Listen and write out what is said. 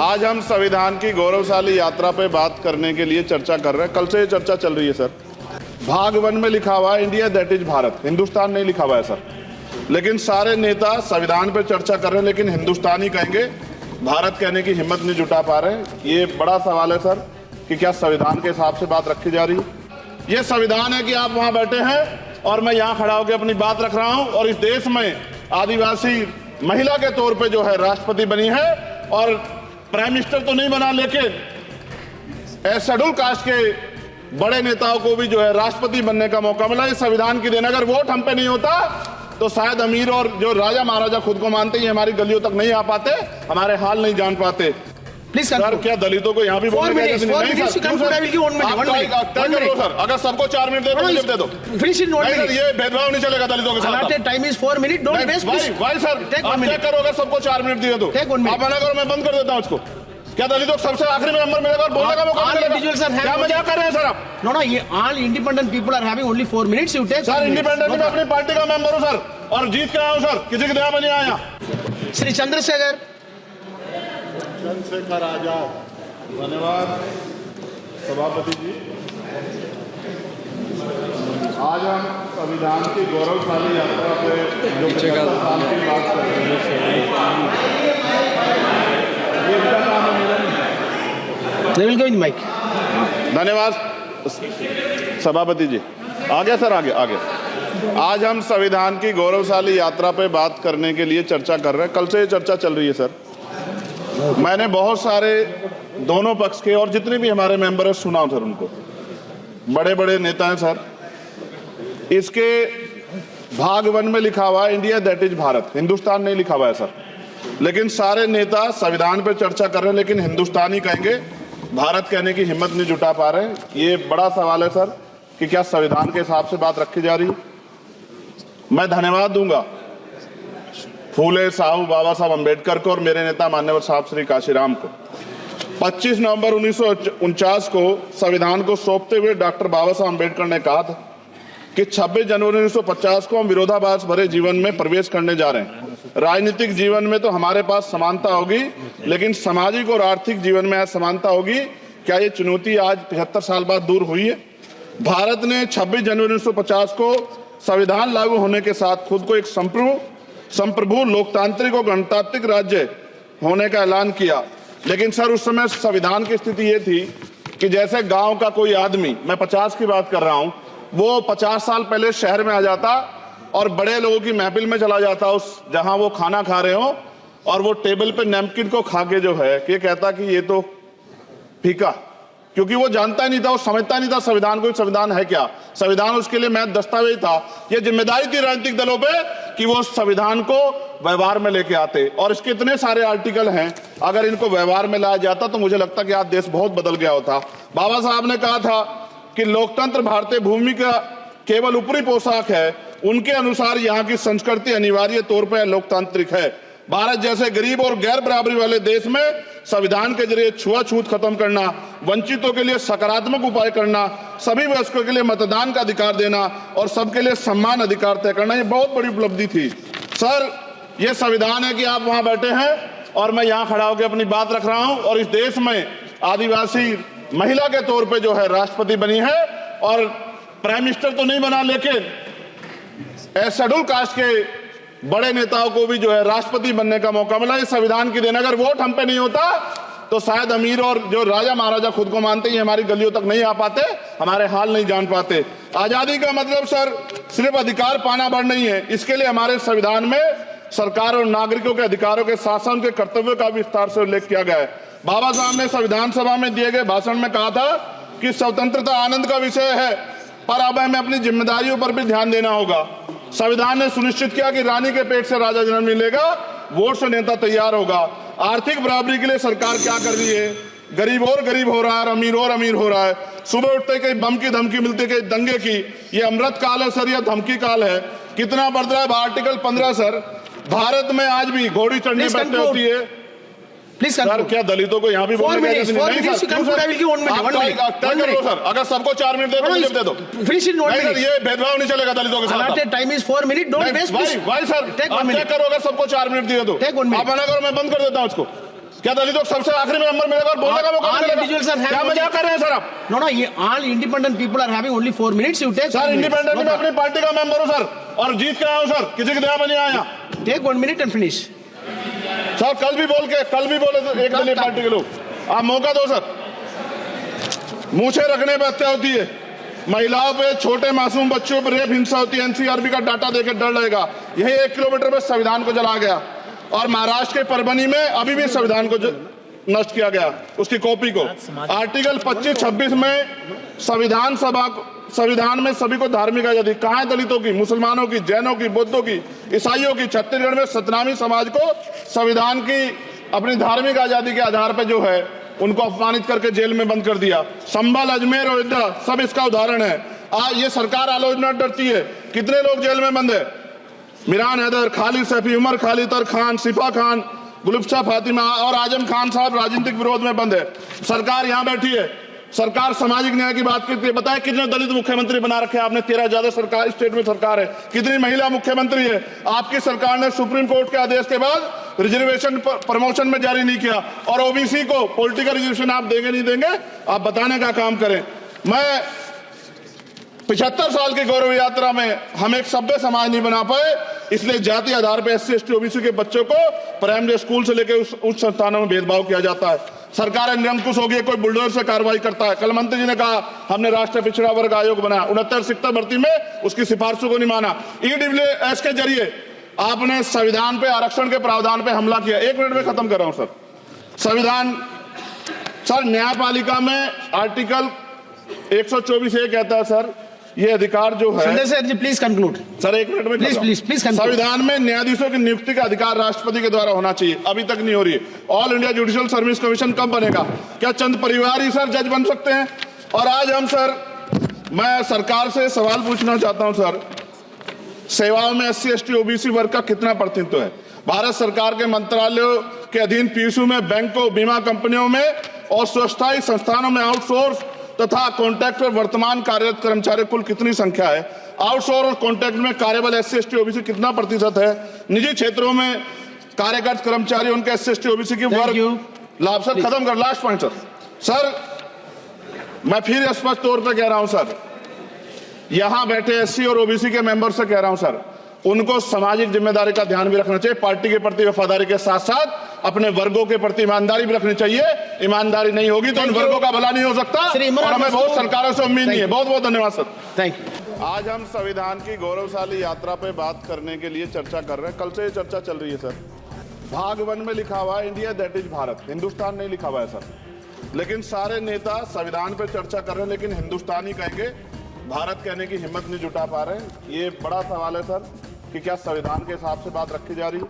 आज हम संविधान की गौरवशाली यात्रा पे बात करने के लिए चर्चा कर रहे हैं। कल से ये चर्चा चल रही है सर। भाग 1 में लिखा हुआ है India that is Bharat, Hindustan नहीं लिखा हुआ है सर। लेकिन सारे नेता संविधान पे चर्चा कर रहे हैं, लेकिन हिंदुस्तान ही कहेंगे, भारत कहने की हिम्मत नहीं जुटा पा रहे। ये बड़ा सवाल है सर कि क्या संविधान के हिसाब से बात रखी जा रही है। ये संविधान है कि आप वहां बैठे हैं और मैं यहाँ खड़ा होकर अपनी बात रख रहा हूँ, और इस देश में आदिवासी महिला के तौर पे जो है राष्ट्रपति बनी है, और प्राइम मिनिस्टर तो नहीं बना, लेकिन शेड्यूल कास्ट के बड़े नेताओं को भी जो है राष्ट्रपति बनने का मौका मिला। इस संविधान की देन अगर वोट हम पे नहीं होता तो शायद अमीर और जो राजा महाराजा खुद को मानते हैं हमारी गलियों तक नहीं आ पाते, हमारे हाल नहीं जान पाते। प्लीज सर, क्या दलितों को यहाँ भी बोलने नहीं सर, अगर सबको 4 मिनट दे दो, मुझे दे दो। ये भेदभाव नहीं चलेगा दलितों के साथ। Time is 4 minute, don't waste. भाई सर, आप क्या करो, अगर सबको 4 मिनट दिए तो आप मना करो, मैं बंद कर देता हूँ उसको। क्या दलितों को सबसे आखिरी में नंबर मिलेगा और बोलने का मौका मिलेगा? क्या मजाक कर रहे हैं सर आप? नो, ये all independent people are having only 4 minutes. You take sir, independent में अपनी पार्टी का मेंबर हूँ सर, और जीत के आया हूँ सर, किसी के दया में नहीं आया। श्री चंद्रशेखर आजाद। धन्यवाद सभापति जी। आज हम संविधान की गौरवशाली यात्रा पे जो 75 साल की बात कर रहे हैं। धन्यवाद सभापति जी। आगे सर, आगे। आज हम संविधान की गौरवशाली यात्रा पे बात करने के लिए चर्चा कर रहे हैं। कल से ये चर्चा चल रही है सर। मैंने बहुत सारे दोनों पक्ष के और जितने भी हमारे मेंबर हैं सुना सर, उनको बड़े बड़े नेता हैं सर। इसके भाग 1 में लिखा हुआ है India that is Bharat, Hindustan नहीं लिखा हुआ है सर। लेकिन सारे नेता संविधान पे चर्चा कर रहे हैं, लेकिन हिंदुस्तान ही कहेंगे, भारत कहने की हिम्मत नहीं जुटा पा रहे। ये बड़ा सवाल है सर कि क्या संविधान के हिसाब से बात रखी जा रही है। मैं धन्यवाद दूंगा फूले साहू बाबा साहब अम्बेडकर को और मेरे नेता मान्यवर साहब श्री काशीराम को। 25 नवंबर 1949 को संविधान को सौंपते हुए डॉक्टर बाबा साहब अम्बेडकर ने कहा था कि 26 जनवरी 1950 को हम विरोधाभास भरे जीवन में प्रवेश करने जा रहे हैं। राजनीतिक जीवन में तो हमारे पास समानता होगी, लेकिन सामाजिक और आर्थिक जीवन में असमानता होगी। क्या ये चुनौती आज 75 साल बाद दूर हुई है? भारत ने 26 जनवरी 1950 को संविधान लागू होने के साथ खुद को एक संप्रभु लोकतांत्रिक और गणतांत्रिक राज्य होने का ऐलान किया। लेकिन सर, उस समय संविधान की स्थिति ये थी कि जैसे गांव का कोई आदमी, मैं 50 की बात कर रहा हूं, वो 50 साल पहले शहर में आ जाता और बड़े लोगों की महफिल में चला जाता, उस जहां वो खाना खा रहे हो, और वो टेबल पे नैपकिन को खा के जो है कि कहता कि ये तो फीका, क्योंकि वो जानता ही नहीं था, वो समझता नहीं था संविधान को, संविधान है क्या। संविधान उसके लिए महज दस्तावेज था। ये जिम्मेदारी थी राजनीतिक दलों पे कि वो संविधान को व्यवहार में लेके आते, और इसके इतने सारे आर्टिकल हैं, अगर इनको व्यवहार में लाया जाता तो मुझे लगता कि आज देश बहुत बदल गया होता। बाबा साहब ने कहा था कि लोकतंत्र भारतीय भूमि का केवल ऊपरी पोशाक है, उनके अनुसार यहाँ की संस्कृति अनिवार्य तौर पर लोकतांत्रिक है। भारत जैसे गरीब और गैर बराबरी वाले देश में संविधान के जरिए छुआछूत खत्म करना, वंचितों के लिए सकारात्मक उपाय करना, सभी वयस्कों के लिए मतदान का अधिकार देना और सबके लिए सम्मान अधिकार तय करना, ये बहुत बड़ी उपलब्धि थी सर। ये संविधान है कि आप वहां बैठे हैं और मैं यहाँ खड़ा होकर अपनी बात रख रहा हूं, और इस देश में आदिवासी महिला के तौर पे जो है राष्ट्रपति बनी है, और प्राइम मिनिस्टर तो नहीं बना, लेकिन शेड्यूल कास्ट के बड़े नेताओं को भी जो है राष्ट्रपति बनने का मौका मिला। इस संविधान की देन अगर वोट हम पे नहीं होता तो शायद अमीर और जो राजा महाराजा खुद को मानते हैं हमारी गलियों तक नहीं आ पाते, हमारे हाल नहीं जान पाते। आजादी का मतलब सर सिर्फ अधिकार पाना भर नहीं है, इसके लिए हमारे संविधान में सरकार और नागरिकों के अधिकारों के साथ साथ उनके कर्तव्यों का विस्तार से उल्लेख किया गया है। बाबा साहब ने संविधान सभा में दिए गए भाषण में कहा था कि स्वतंत्रता आनंद का विषय है, पर अब हमें अपनी जिम्मेदारियों पर भी ध्यान देना होगा। संविधान ने सुनिश्चित किया कि रानी के पेट से राजा जन्म नहीं लेगा, वोट से नेता तैयार होगा। आर्थिक बराबरी के लिए सरकार क्या कर रही है? गरीब और गरीब हो रहा है और अमीर हो रहा है। सुबह उठते कहीं बम की धमकी मिलती, कहीं दंगे की। ये अमृत काल है सर, यह धमकी काल है। कितना बढ़ रहा है आर्टिकल 15 सर। भारत में आज भी घोड़ी चढ़नी बैठनी होती है। प्लीज सर, क्या दलितों को यहाँ भी बोलने का नहीं सर? अगर सबको 4 मिनट दे दो, मुझे दे दो। ये भेदभाव नहीं चलेगा दलितों के साथ। Time is 4 minute, don't waste. भाई सर, आप क्या करो, अगर सबको 4 मिनट दिए तो आप मना करो, मैं बंद कर देता हूँ उसको। क्या दलितों को सबसे आखिरी में नंबर मिलेगा और बोलने का मौका all मिलेगा? individuals are having क्या मजाक कर रहे हैं सर आप? No, all independent people are having only 4 minutes. You take. Sir 4 minutes. Independent No में problem. अपनी पार्टी का मेंबर हूँ सर और जीत के आया हूँ सर, किसी की दया में नहीं आया। Take 1 minute and finish. Sir कल भी बोले तो एक दलीय पार्टी के लोग, आप मौका दो सर। मूछे रखने पर हत्या होती है, महिलाओं पे, छोटे मासूम बच्चों पर रेप हिंसा होती है, एनसीआरबी का डाटा देकर डर लगेगा। यही 1 किलोमीटर में संविधान को जला गया और महाराष्ट्र के परभनी में अभी भी संविधान को नष्ट किया गया, उसकी कॉपी को। आर्टिकल 25-26 में संविधान में सभी को धार्मिक आजादी, कहाँ है दलितों की, मुसलमानों की, जैनों की, बौद्धों की, ईसाइयों की? छत्तीसगढ़ में सतनामी समाज को संविधान की अपनी धार्मिक आजादी के आधार पर जो है उनको अपमानित करके जेल में बंद कर दिया। संभल, अजमेर, अयोध्या सब इसका उदाहरण है। आज ये सरकार आलोचना डरती है, कितने लोग जेल में बंद है? मिरान हैदर, खालिद सैफी, उमर खालिद खान, सिफा खान, गुलफ्शा फातिमा और आजम खान साहब राजनीतिक विरोध में बंद है। सरकार यहाँ बैठी है, सरकार सामाजिक न्याय की बात करती है। बताए कितने दलित मुख्यमंत्री बना रखे हैं आपने? 13 ज्यादा सरकार स्टेट में सरकार है। कितनी महिला मुख्यमंत्री है? आपकी सरकार ने सुप्रीम कोर्ट के आदेश के बाद रिजर्वेशन प्रमोशन में जारी नहीं किया और ओबीसी को पॉलिटिकल रिजर्वेशन आप देंगे नहीं देंगे, आप बताने का काम करें। मैं 75 साल की गौरव यात्रा में हम एक सभ्य समाज नहीं बना पाए, इसलिए जाति आधार पर SC ST OBC के बच्चों को प्राइमरी स्कूल से लेकर उच्च संस्थानों में भेदभाव किया जाता है। सरकार निरंकुश हो गई, कोई बुलडोजर से कार्रवाई करता है। कल मंत्री जी ने कहा हमने राष्ट्रीय पिछड़ा वर्ग आयोग बनाया, 69 शिक्षक भर्ती में उसकी सिफारिशों को नहीं माना। EWS के जरिए आपने संविधान पे, आरक्षण के प्रावधान पे हमला किया। 1 मिनट में खत्म कर रहा हूं सर। संविधान सर, न्यायपालिका में आर्टिकल 124 ये कहता है सर, ये अधिकार जो है। Sundar sir, please conclude. Sir 1 minute में Please conclude. संविधान में न्यायाधीशों की नियुक्ति का अधिकार राष्ट्रपति के द्वारा होना चाहिए, अभी तक नहीं हो रही है। All India judicial service commission कब बनेगा? क्या चंद परिवार ही सर जज बन सकते हैं? और आज हम सर, मैं सरकार से सवाल पूछना चाहता हूं सर, सेवाओं में SC ST OBC वर्ग का कितना प्रतिनिधित्व है? भारत सरकार के मंत्रालयों के अधीन PSU में, बैंकों, बीमा कंपनियों में और स्वच्छता संस्थानों में आउटसोर्स तथा कॉन्ट्रैक्ट पर वर्तमान कार्यरत कर्मचारी कुल कितनी संख्या है? आउटसोर्स और कॉन्ट्रैक्ट में कार्यबल SC ST OBC कितना प्रतिशत है? निजी क्षेत्रों में कार्यरत कर्मचारी, उनके SC ST OBC की वर्ग लाभ। सर खत्म कर, लास्ट पॉइंट सर, मैं फिर स्पष्ट तौर पर कह रहा हूं सर, यहां बैठे SC और OBC के मेंबर से कह रहा हूं सर, उनको सामाजिक जिम्मेदारी का ध्यान भी रखना चाहिए। पार्टी के प्रति वफादारी के साथ साथ अपने वर्गों के प्रति ईमानदारी भी रखनी चाहिए। ईमानदारी नहीं होगी तो उन वर्गों का भला नहीं हो सकता और हमें बहुत सरकारों से उम्मीद नहीं है। बहुत बहुत धन्यवाद सर। Thank you. आज हम संविधान की गौरवशाली यात्रा पे बात करने के लिए चर्चा कर रहे हैं। कल से ये चर्चा चल रही है सर। भाग 1 में लिखा हुआ है India that is Bharat, Hindustan नहीं लिखा हुआ है सर। लेकिन सारे नेता संविधान पे चर्चा कर रहे हैं, लेकिन हिंदुस्तान ही कहेंगे, भारत कहने की हिम्मत नहीं जुटा पा रहे हैं। ये बड़ा सवाल है सर कि क्या संविधान के हिसाब से बात रखी जा रही है?